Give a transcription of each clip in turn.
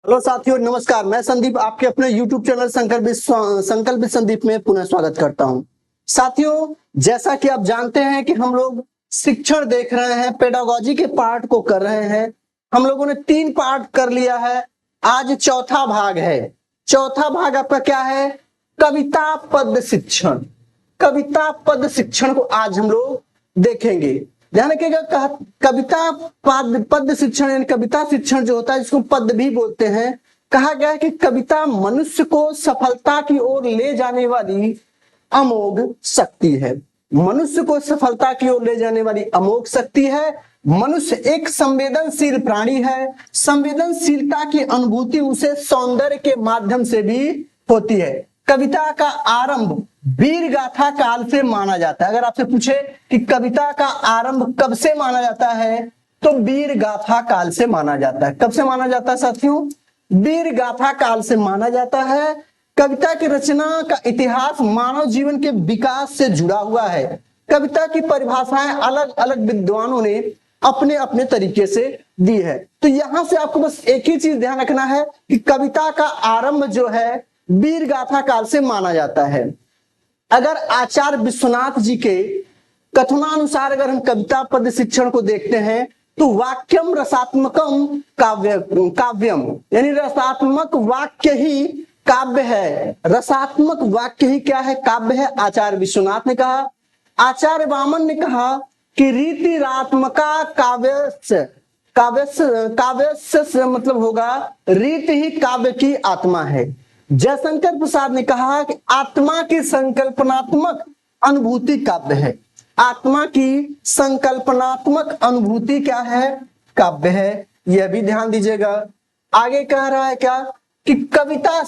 Hello साथियों, नमस्कार। मैं संदीप आपके अपने YouTube चैनल संकल्पित संदीप में पुनः स्वागत करता हूं। साथियों, जैसा कि आप जानते हैं कि हम लोग शिक्षण देख रहे हैं, पेडागोजी के पार्ट को कर रहे हैं। हम लोगों ने 3 पार्ट कर लिया है, आज चौथा भाग है। चौथा भाग आपका क्या है? कविता पद शिक्षण। कविता पद शिक्षण को आज हम लोग देखेंगे। ध्यान रखिएगा, कविता पद शिक्षण यानी कविता शिक्षण जो होता है, जिसको पद भी बोलते हैं। कहा गया है कि कविता मनुष्य को सफलता की ओर ले जाने वाली अमोघ शक्ति है। मनुष्य को सफलता की ओर ले जाने वाली अमोघ शक्ति है। मनुष्य एक संवेदनशील प्राणी है। संवेदनशीलता की अनुभूति उसे सौंदर्य के माध्यम से भी होती है। कविता का आरंभ वीर गाथा काल से माना जाता है। अगर आपसे पूछे कि कविता का आरंभ कब से माना जाता है, तो वीर गाथा काल से माना जाता है। कब से माना जाता है साथियों? वीर गाथा काल से माना जाता है। कविता की रचना का इतिहास मानव जीवन के विकास से जुड़ा हुआ है। कविता की परिभाषाएं अलग अलग विद्वानों ने अपने अपने तरीके से दी है। तो यहां से आपको बस एक ही चीज ध्यान रखना है कि कविता का आरंभ जो है वीर गाथा काल से माना जाता है। अगर आचार्य विश्वनाथ जी के कथनानुसार अगर हम कविता पद शिक्षण को देखते हैं, तो वाक्यम रसात्मकम काव्यम यानी रसात्मक वाक्य ही काव्य है। रसात्मक वाक्य ही क्या है? काव्य है। आचार्य विश्वनाथ ने कहा। आचार्य वामन ने कहा कि रीति रात्मका काव्य मतलब होगा रीति ही काव्य की आत्मा है। जयशंकर प्रसाद ने कहा कि आत्मा की संकल्पनात्मक अनुभूति काव्य है। आत्मा की संकल्पनात्मक अनुभूति क्या है? काव्य है। यह भी ध्यान दीजिएगा। आगे कह रहा है क्या कि कविता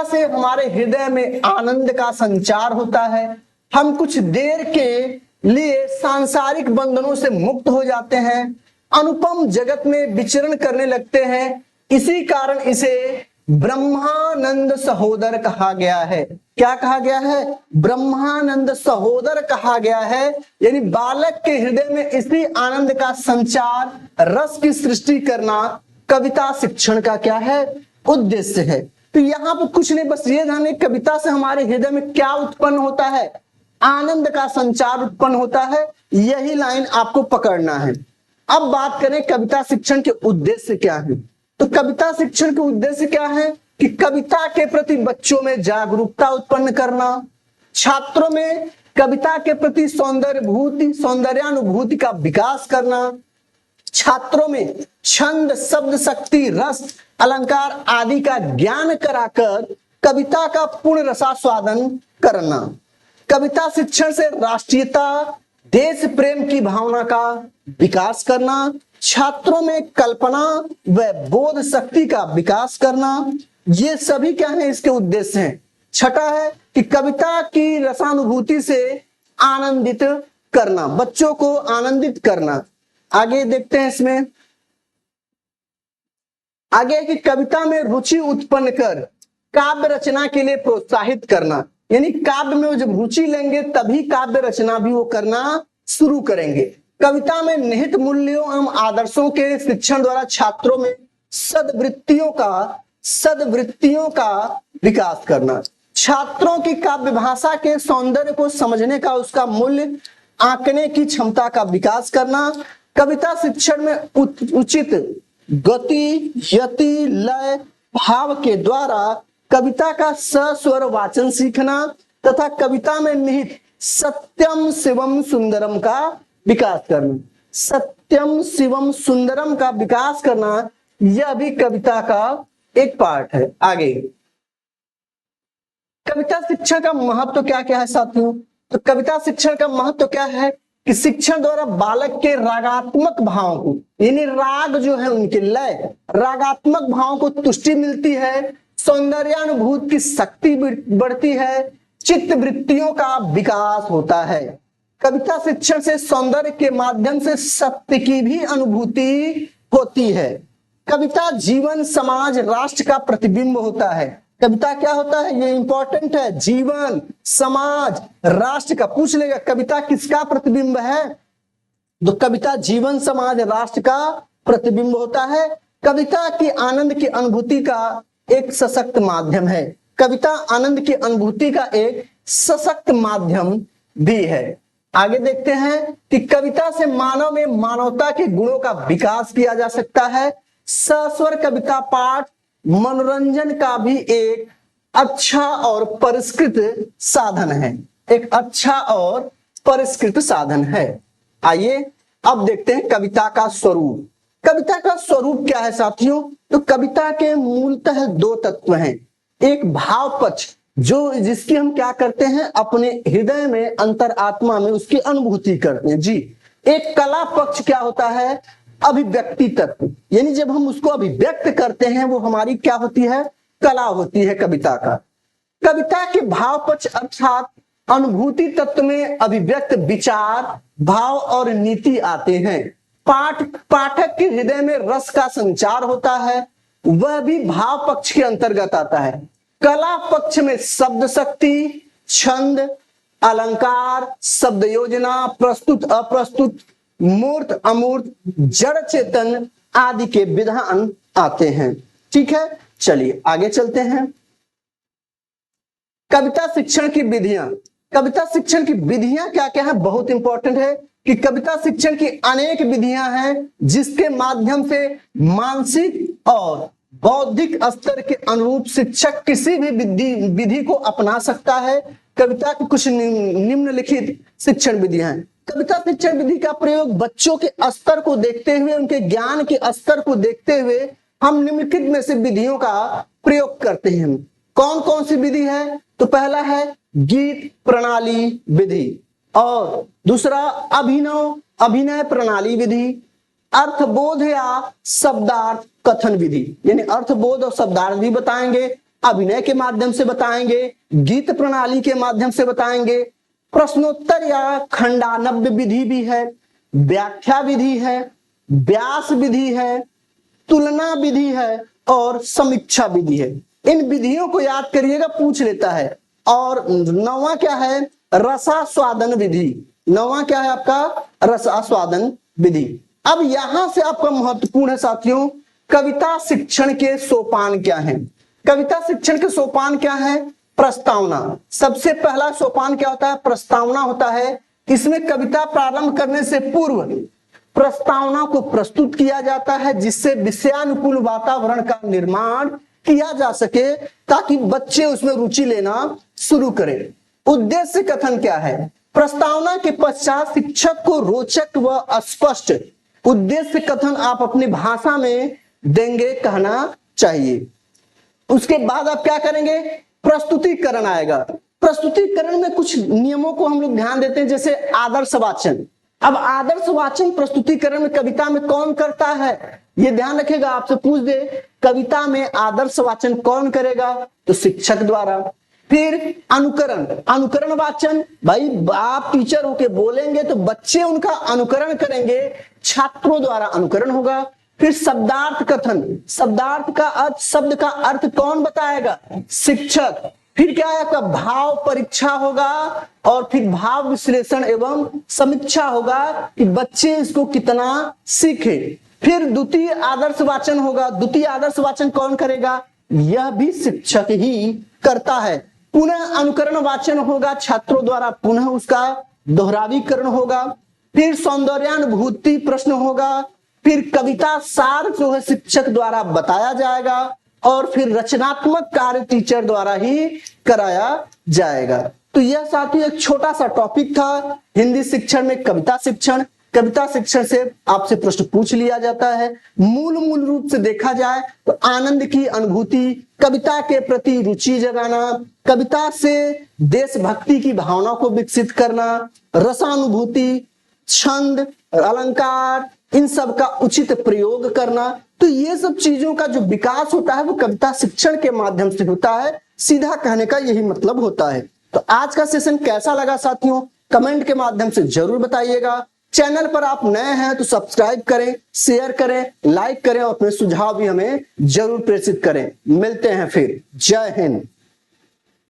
से हमारे हृदय में आनंद का संचार होता है। हम कुछ देर के लिए सांसारिक बंधनों से मुक्त हो जाते हैं, अनुपम जगत में विचरण करने लगते हैं। इसी कारण इसे ब्रह्मानंद सहोदर कहा गया है। क्या कहा गया है? ब्रह्मानंद सहोदर कहा गया है। यानी बालक के हृदय में इसी आनंद का संचार, रस की सृष्टि करना कविता शिक्षण का क्या है? उद्देश्य है। तो यहाँ पर कुछ नहीं, बस ये ध्यान, कविता से हमारे हृदय में क्या उत्पन्न होता है? आनंद का संचार उत्पन्न होता है। यही लाइन आपको पकड़ना है। अब बात करें कविता शिक्षण के उद्देश्य क्या है। तो कविता शिक्षण के उद्देश्य क्या है कि कविता के प्रति बच्चों में जागरूकता उत्पन्न करना, छात्रों में कविता के प्रति सौंदर्यानुभूति का विकास करना, छात्रों में छंद, शब्द शक्ति, रस, अलंकार आदि का ज्ञान कराकर कविता का पूर्ण रसास्वादन करना। कविता शिक्षण से राष्ट्रीयता, देश प्रेम की भावना का विकास करना, छात्रों में कल्पना व बोध शक्ति का विकास करना, ये सभी क्या है? इसके उद्देश्य हैं। छठा है कि कविता की रसानुभूति से आनंदित करना, बच्चों को आनंदित करना। आगे देखते हैं इसमें आगे कि कविता में रुचि उत्पन्न कर काव्य रचना के लिए प्रोत्साहित करना। यानी काव्य में जब रुचि लेंगे तभी काव्य रचना भी वो करना शुरू करेंगे। कविता में निहित मूल्यों एवं आदर्शों के शिक्षण द्वारा छात्रों में सद्वृत्तियों का विकास करना। छात्रों की काव्य भाषा के सौंदर्य को समझने का, उसका मूल्य आंकने की क्षमता का विकास करना। कविता शिक्षण में उचित गति, यति, लय, भाव के द्वारा कविता का सस्वर वाचन सीखना तथा कविता में निहित सत्यम शिवम सुंदरम का विकास करना। सत्यम शिवम सुंदरम का विकास करना, यह भी कविता का एक पार्ट है। आगे कविता शिक्षण का महत्व क्या क्या है साथियों? तो कविता शिक्षण का महत्व क्या है कि शिक्षण द्वारा बालक के रागात्मक भाव को, यानी राग जो है उनके लय, रागात्मक भाव को तुष्टि मिलती है, सौंदर्यानुभूति की शक्ति बढ़ती है, चित्त वृत्तियों का विकास होता है। कविता शिक्षण से सौंदर्य के माध्यम से सत्य की भी अनुभूति होती है। कविता जीवन, समाज, राष्ट्र का प्रतिबिंब होता है। कविता क्या होता है? ये इंपॉर्टेंट है। जीवन, समाज, राष्ट्र का पूछ लेगा कविता किसका प्रतिबिंब है? तो कविता जीवन, समाज, राष्ट्र का प्रतिबिंब होता है। कविता की आनंद की अनुभूति का एक सशक्त माध्यम है। कविता आनंद की अनुभूति का एक सशक्त माध्यम भी है। आगे देखते हैं कि कविता से मानव में मानवता के गुणों का विकास किया जा सकता है। सस्वर कविता पाठ मनोरंजन का भी एक अच्छा और परिष्कृत साधन है। एक अच्छा और परिष्कृत साधन है। आइए अब देखते हैं कविता का स्वरूप। कविता का स्वरूप क्या है साथियों? तो कविता के मूलतः दो तत्व हैं। एक भाव पक्ष, जो जिसकी हम क्या करते हैं, अपने हृदय में अंतरात्मा में उसकी अनुभूति करते हैं जी। एक कला पक्ष क्या होता है? अभिव्यक्ति तत्व, यानी जब हम उसको अभिव्यक्त करते हैं वो हमारी क्या होती है? कला होती है कविता का। कविता के भाव पक्ष अर्थात अनुभूति तत्व में अभिव्यक्त विचार, भाव और नीति आते हैं। पाठक के हृदय में रस का संचार होता है, वह भी भाव पक्ष के अंतर्गत आता है। कला पक्ष में शब्द शक्ति, छंद, अलंकार, शब्द योजना, प्रस्तुत अप्रस्तुत, मूर्त अमूर्त, जड़ चेतन आदि के विधान आते हैं। ठीक है, चलिए आगे चलते हैं। कविता शिक्षण की विधियां। कविता शिक्षण की विधियां क्या क्या है? बहुत इंपॉर्टेंट है कि कविता शिक्षण की अनेक विधियां हैं जिसके माध्यम से मानसिक और बौद्धिक स्तर के अनुरूप शिक्षक किसी भी विधि को अपना सकता है। कविता की कुछ निम्नलिखित शिक्षण विधियां हैं। कविता शिक्षण विधि का प्रयोग बच्चों के स्तर को देखते हुए, उनके ज्ञान के स्तर को देखते हुए हम निम्नलिखित में से विधियों का प्रयोग करते हैं। कौन कौन सी विधि है? तो पहला है गीत प्रणाली विधि, और दूसरा अभिनय प्रणाली विधि, अर्थबोध या शब्दार्थ कथन विधि, यानी अर्थबोध और शब्दार्थ भी बताएंगे, अभिनय के माध्यम से बताएंगे, गीत प्रणाली के माध्यम से बताएंगे, प्रश्नोत्तर या खंडानव्य विधि भी है, व्याख्या विधि है, व्यास विधि है, तुलना विधि है और समीक्षा विधि है। इन विधियों को याद करिएगा, पूछ लेता है। और नौवां क्या है? रसास्वादन विधि। नौवां क्या है आपका? रसास्वादन विधि। अब यहां से आपका महत्वपूर्ण है साथियों, कविता शिक्षण के सोपान क्या हैं? कविता शिक्षण के सोपान क्या है? प्रस्तावना। सबसे पहला सोपान क्या होता है? प्रस्तावना होता है। इसमें कविता प्रारंभ करने से पूर्व प्रस्तावना को प्रस्तुत किया जाता है, जिससे विषयानुकूल वातावरण का निर्माण किया जा सके ताकि बच्चे उसमें रुचि लेना शुरू करें। उद्देश्य कथन क्या है? प्रस्तावना के पश्चात शिक्षक को रोचक व स्पष्ट उद्देश्य कथन आप अपनी भाषा में देंगे, कहना चाहिए। उसके बाद आप क्या करेंगे? प्रस्तुतिकरण आएगा। प्रस्तुतिकरण में कुछ नियमों को हम लोग ध्यान देते हैं, जैसे आदर्श वाचन। अब आदर्श वाचन प्रस्तुतिकरण में कविता में कौन करता है? ये ध्यान रखेगा, आपसे पूछ दे कविता में आदर्श वाचन कौन करेगा? तो शिक्षक द्वारा। फिर अनुकरण वाचन, भाई आप टीचर होके बोलेंगे तो बच्चे उनका अनुकरण करेंगे, छात्रों द्वारा अनुकरण होगा। फिर शब्दार्थ कथन, शब्दार्थ का अर्थ, शब्द का अर्थ कौन बताएगा? शिक्षक। फिर क्या है आपका? भाव परीक्षा होगा, और फिर भाव विश्लेषण एवं समीक्षा होगा कि बच्चे इसको कितना सीखे। फिर द्वितीय आदर्श वाचन होगा। द्वितीय आदर्श वाचन कौन करेगा? यह भी शिक्षक ही करता है। पुनः अनुकरण वाचन होगा, छात्रों द्वारा पुनः उसका दोहरावीकरण होगा। फिर सौंदर्यानुभूति प्रश्न होगा। फिर कविता सार जो है शिक्षक द्वारा बताया जाएगा, और फिर रचनात्मक कार्य टीचर द्वारा ही कराया जाएगा। तो यह साथियों एक छोटा सा टॉपिक था हिंदी शिक्षण में कविता शिक्षण। कविता शिक्षण से आपसे प्रश्न पूछ लिया जाता है। मूल रूप से देखा जाए तो आनंद की अनुभूति, कविता के प्रति रुचि जगाना, कविता से देशभक्ति की भावना को विकसित करना, रसानुभूति, छंद, अलंकार, इन सब का उचित प्रयोग करना। तो ये सब चीजों का जो विकास होता है वो कविता शिक्षण के माध्यम से होता है। सीधा कहने का यही मतलब होता है। तो आज का सेशन कैसा लगा साथियों? कमेंट के माध्यम से जरूर बताइएगा। चैनल पर आप नए हैं तो सब्सक्राइब करें, शेयर करें, लाइक करें और अपने सुझाव भी हमें जरूर प्रेषित करें। मिलते हैं फिर। जय हिंद।